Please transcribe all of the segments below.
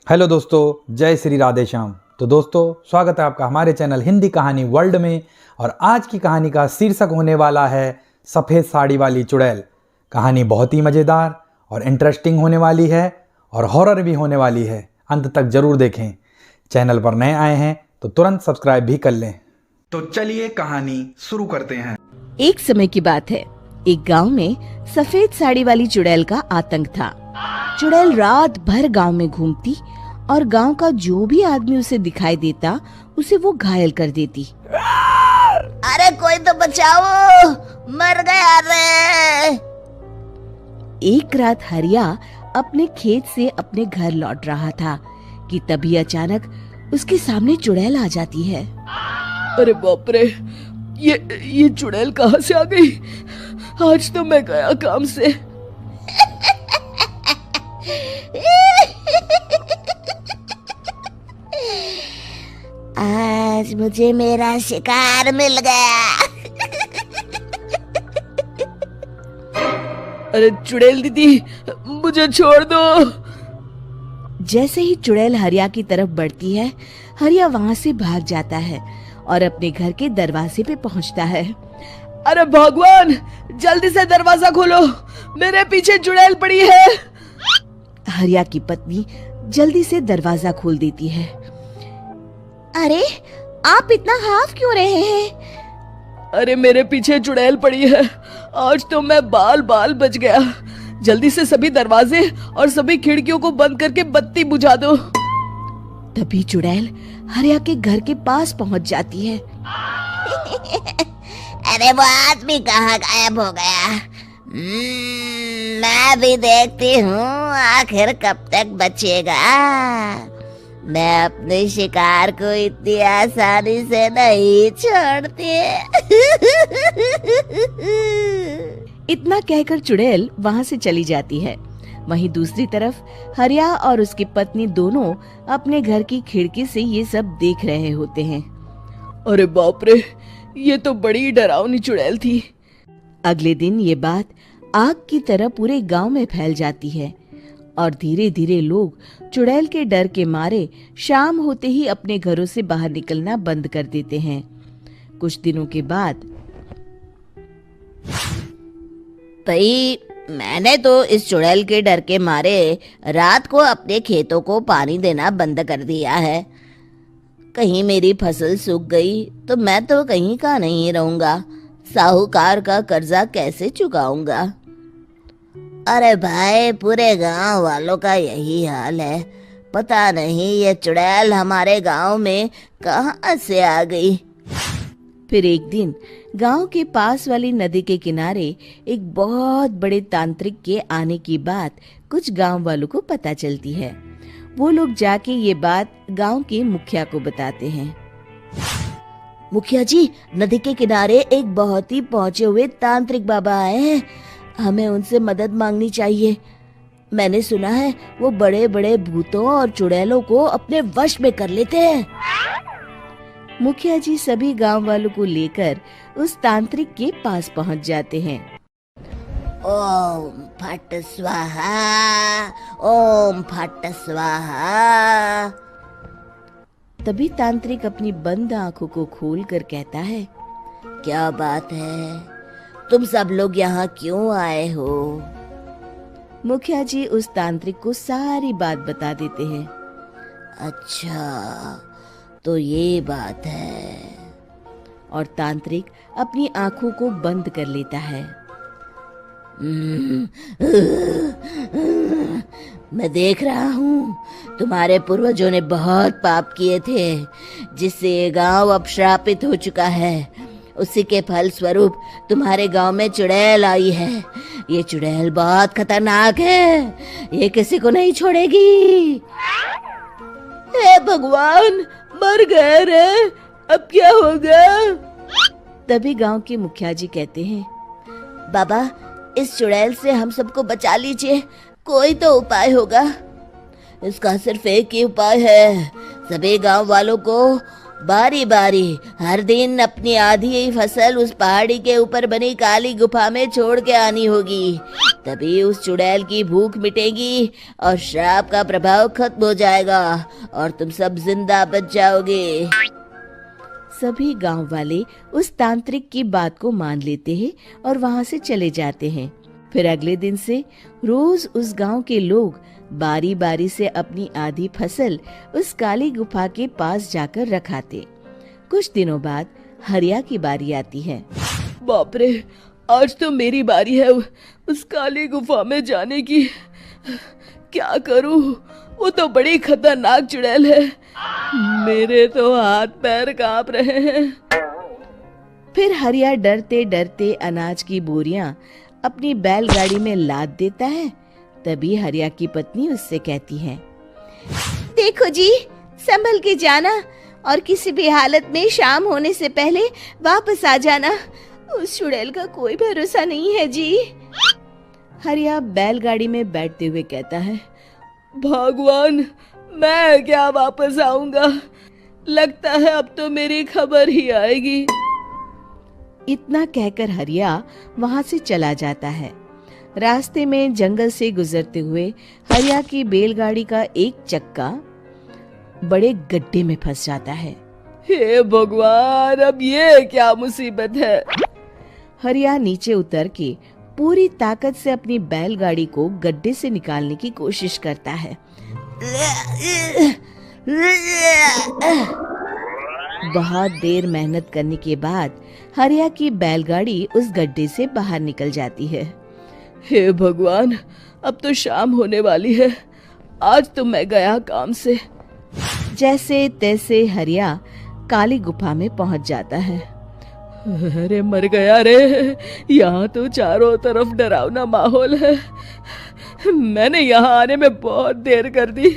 Hello दोस्तों, जय श्री राधे श्याम। तो दोस्तों, स्वागत है आपका हमारे चैनल हिंदी कहानी वर्ल्ड में। और आज की कहानी का शीर्षक होने वाला है सफ़ेद साड़ी वाली चुड़ैल। कहानी बहुत ही मज़ेदार और इंटरेस्टिंग होने वाली है और हॉरर भी होने वाली है। अंत तक जरूर देखें। चैनल पर नए आए हैं तो तुरंत सब्सक्राइब भी कर लें। तो चलिए कहानी शुरू करते हैं। एक समय की बात है, एक गांव में सफेद साड़ी वाली चुड़ैल का आतंक था। चुड़ैल रात भर गांव में घूमती और गांव का जो भी आदमी उसे दिखाई देता उसे वो घायल कर देती। अरे कोई तो बचाओ, मर गया रे। एक रात हरिया अपने खेत से अपने घर लौट रहा था कि तभी अचानक उसके सामने चुड़ैल आ जाती है। अरे बाप रे, ये चुड़ैल कहाँ से आ गई? आज तो मैं गया काम से। आज मुझे मेरा शिकार मिल गया। अरे चुड़ैल दीदी, मुझे छोड़ दो। जैसे ही चुड़ैल हरिया की तरफ बढ़ती है, हरिया वहाँ से भाग जाता है और अपने घर के दरवाजे पे पहुँचता है। अरे भगवान, जल्दी से दरवाजा खोलो, मेरे पीछे चुड़ैल पड़ी है। हरिया की पत्नी जल्दी से दरवाजा खोल देती है। अरे आप इतना हाफ क्यों रहे हैं? अरे मेरे पीछे चुड़ैल पड़ी है, आज तो मैं बाल बाल बच गया। जल्दी से सभी दरवाजे और सभी खिड़कियों को बंद करके बत्ती बुझा दो। तभी चुड़ैल हरिया के घर के पास पहुंच जाती है। अरे वो आदमी कहाँ गायब हो गया? मैं भी देखती हूँ आखिर कब तक बचेगा। मैं अपने शिकार को इतनी आसानी से नहीं छोड़ती। इतना कहकर चुड़ैल वहाँ से चली जाती है। वहीं दूसरी तरफ हरिया और उसकी पत्नी दोनों अपने घर की खिड़की से ये सब देख रहे होते हैं। अरे बाप रे, ये तो बड़ी डरावनी चुड़ैल थी। अगले दिन ये बात आग की तरह पूरे गांव में फैल जाती है और धीरे धीरे लोग चुड़ैल के डर के मारे शाम होते ही अपने घरों से बाहर निकलना बंद कर देते हैं। कुछ दिनों के बाद भाई, मैंने तो इस चुड़ैल के डर के मारे रात को अपने खेतों को पानी देना बंद कर दिया है। कहीं मेरी फसल सूख गई तो मैं तो कहीं का नहीं रहूंगा। साहूकार का कर्जा कैसे चुकाऊंगा? अरे भाई, पूरे गांव वालों का यही हाल है। पता नहीं ये चुड़ैल हमारे गांव में कहां से आ गई। फिर एक दिन गांव के पास वाली नदी के किनारे एक बहुत बड़े तांत्रिक के आने की बात कुछ गांव वालों को पता चलती है। वो लोग जाके ये बात गांव के मुखिया को बताते हैं। मुखिया जी, नदी के किनारे एक बहुत ही पहुंचे हुए तांत्रिक बाबा आए हैं। हमें उनसे मदद मांगनी चाहिए। मैंने सुना है वो बड़े बड़े भूतों और चुड़ैलों को अपने वश में कर लेते हैं। मुखिया जी सभी गांव वालों को लेकर उस तांत्रिक के पास पहुंच जाते हैं। ओम फट स्वाहा, ओम फट स्वाहा। तभी तांत्रिक अपनी बंद आंखों को खोलकर कहता है, क्या बात है? तुम सब लोग यहाँ क्यों आए हो? मुखिया जी उस तांत्रिक को सारी बात बता देते हैं। अच्छा, तो ये बात है। और तांत्रिक अपनी आंखों को बंद कर लेता है। मैं देख रहा हूँ तुम्हारे पूर्वजों ने बहुत पाप किए थे, जिससे ये गांव अब श्रापित हो चुका है। उसी के फल स्वरूप तुम्हारे गांव में चुड़ैल आई है। ये चुड़ैल बहुत खतरनाक है, ये किसी को नहीं छोड़ेगी। हे भगवान, मर गए रे, अब क्या होगा? तभी गांव के मुखिया जी कहते हैं, बाबा, इस चुड़ैल से हम सबको बचा लीजिए। कोई तो उपाय होगा। इसका सिर्फ एक ही उपाय है। सभी गांव वालों को बारी बारी हर दिन अपनी आधी फसल उस पहाड़ी के ऊपर बनी काली गुफा में छोड़ के आनी होगी, तभी उस चुड़ैल की भूख मिटेगी और श्राप का प्रभाव खत्म हो जाएगा और तुम सब जिंदा बच जाओगे। सभी गांव वाले उस तांत्रिक की बात को मान लेते हैं और वहां से चले जाते हैं। फिर अगले दिन से रोज उस गांव के लोग बारी बारी से अपनी आधी फसल उस काली गुफा के पास जाकर रखाते। कुछ दिनों बाद हरिया की बारी आती है। बाप रे, आज तो मेरी बारी है उस काली गुफा में जाने की। क्या करूं, वो तो बड़ी खतरनाक चुड़ैल है। मेरे तो हाथ पैर कांप रहे हैं। फिर हरिया डरते डरते अनाज की बोरियां अपनी बैलगाड़ी में लाद देता है। तभी हरिया की पत्नी उससे कहती है, देखो जी, संभल के जाना और किसी भी हालत में शाम होने से पहले वापस आ जाना। उस चुड़ैल का कोई भरोसा नहीं है जी। हरिया बैलगाड़ी में बैठते हुए कहता है, भगवान, मैं क्या वापस आऊंगा? लगता है अब तो मेरी खबर ही आएगी। इतना कहकर हरिया वहां से चला जाता है। रास्ते में जंगल से गुजरते हुए हरिया की बैलगाड़ी का एक चक्का बड़े गड्ढे में फंस जाता है। हे भगवान, अब ये क्या मुसीबत है? हरिया नीचे उतर के पूरी ताकत से अपनी बैलगाड़ी को गड्ढे से निकालने की कोशिश करता है। बहुत देर मेहनत करने के बाद हरिया की बैलगाड़ी उस गड्ढे से बाहर निकल जाती है। हे भगवान, अब तो शाम होने वाली है। आज तो मैं गया काम से। जैसे तैसे हरिया काली गुफा में पहुंच जाता है। अरे मर गया रे, यहाँ तो चारों तरफ डरावना माहौल है। मैंने यहाँ आने में बहुत देर कर दी,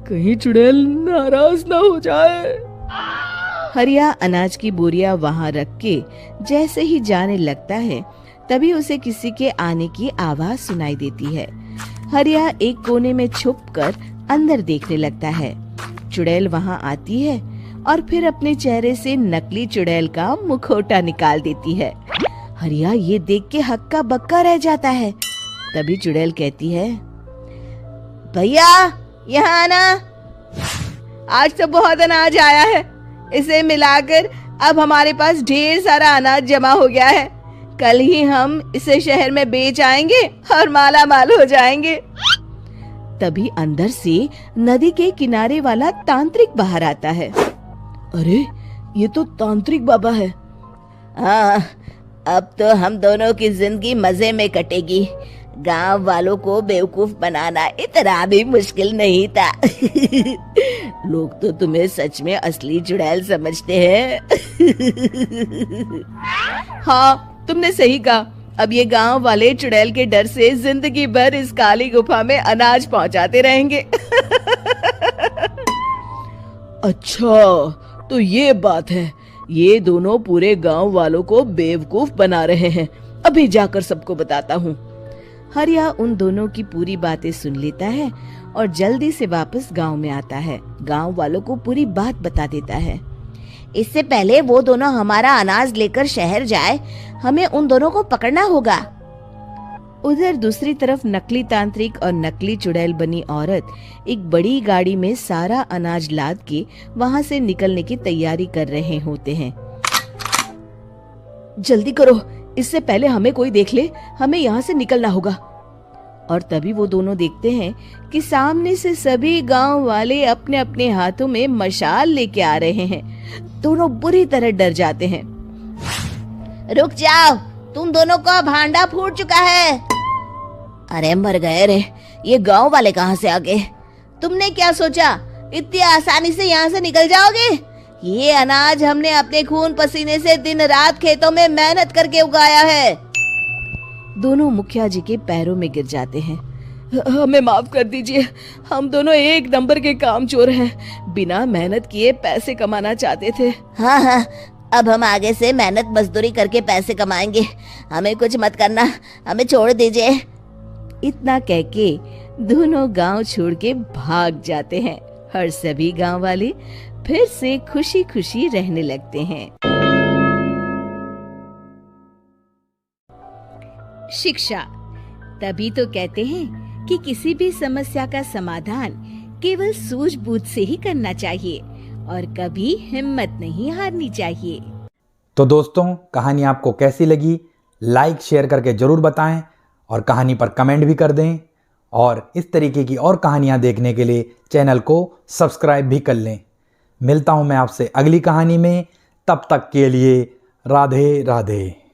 कहीं चुड़ैल नाराज ना हो जाए। हरिया अनाज की बोरियां वहां रख के जैसे ही जाने लगता है, तभी उसे किसी के आने की आवाज सुनाई देती है। हरिया एक कोने में छुपकर अंदर देखने लगता है। चुड़ैल वहां आती है और फिर अपने चेहरे से नकली चुड़ैल का मुखौटा निकाल देती है। हरिया ये देख के हक्का बक्का रह जाता है। तभी चुड़ैल कहती है, भैया यहाँ आना। आज तो बहुत अनाज आया है, इसे मिलाकर अब हमारे पास ढेर सारा अनाज जमा हो गया है। कल ही हम इसे शहर में बेच आएंगे और माला माल हो जाएंगे। तभी अंदर से नदी के किनारे वाला तांत्रिक बाहर आता है। अरे, ये तो तांत्रिक बाबा है। हाँ, अब तो हम दोनों की जिंदगी मजे में कटेगी। गांव वालों को बेवकूफ बनाना इतना भी मुश्किल नहीं था। लोग तो तुम्हें सच में असली चुड़ैल समझते हैं। हाँ, तुमने सही कहा। अब ये गांव वाले चुड़ैल के डर से जिंदगी भर इस काली गुफा में अनाज पहुंचाते रहेंगे। अच्छा, तो ये बात है। ये दोनों पूरे गांव वालों को बेवकूफ बना रहे हैं। अभी जाकर सबको बताता हूँ। हरिया उन दोनों की पूरी बातें सुन लेता है और जल्दी से वापस गांव में आता है। गांव वालों को पूरी बात बता देता है। इससे पहले वो दोनों हमारा अनाज लेकर शहर जाए, हमें उन दोनों को पकड़ना होगा। उधर दूसरी तरफ नकली तांत्रिक और नकली चुड़ैल बनी औरत एक बड़ी गाड़ी में सारा अनाज लाद के वहां से निकलने की तैयारी कर रहे होते हैं। जल्दी करो, इससे पहले हमें कोई देख ले। हमें यहाँ से निकलना होगा। और तभी वो दोनों देखते हैं कि सामने से सभी गांव वाले अपने अपने हाथों में मशाल लेके आ रहे हैं। दोनों बुरी तरह डर जाते हैं। रुक जाओ, तुम दोनों का भांडा फूट चुका है। अरे मर गए रे, ये गांव वाले कहाँ से आ गए? तुमने क्या सोचा इतनी आसानी से यहाँ से निकल जाओगे? ये अनाज हमने अपने खून पसीने से दिन रात खेतों में मेहनत करके उगाया है। दोनों मुखिया जी के पैरों में गिर जाते हैं। हमें माफ कर दीजिए, हम दोनों एक नंबर के कामचोर हैं। बिना मेहनत किए पैसे कमाना चाहते थे। हाँ हाँ, अब हम आगे से मेहनत मजदूरी करके पैसे कमाएंगे। हमें कुछ मत करना, हमें छोड़ दीजिए। इतना कह के दोनों गांव छोड़ के भाग जाते हैं और सभी गांव वाले फिर से खुशी खुशी रहने लगते हैं। शिक्षा, तभी तो कहते हैं कि किसी भी समस्या का समाधान केवल सूझबूझ से ही करना चाहिए और कभी हिम्मत नहीं हारनी चाहिए। तो दोस्तों, कहानी आपको कैसी लगी लाइक शेयर करके ज़रूर बताएं और कहानी पर कमेंट भी कर दें और इस तरीके की और कहानियां देखने के लिए चैनल को सब्सक्राइब भी कर लें। मिलता हूं मैं आपसे अगली कहानी में, तब तक के लिए राधे राधे।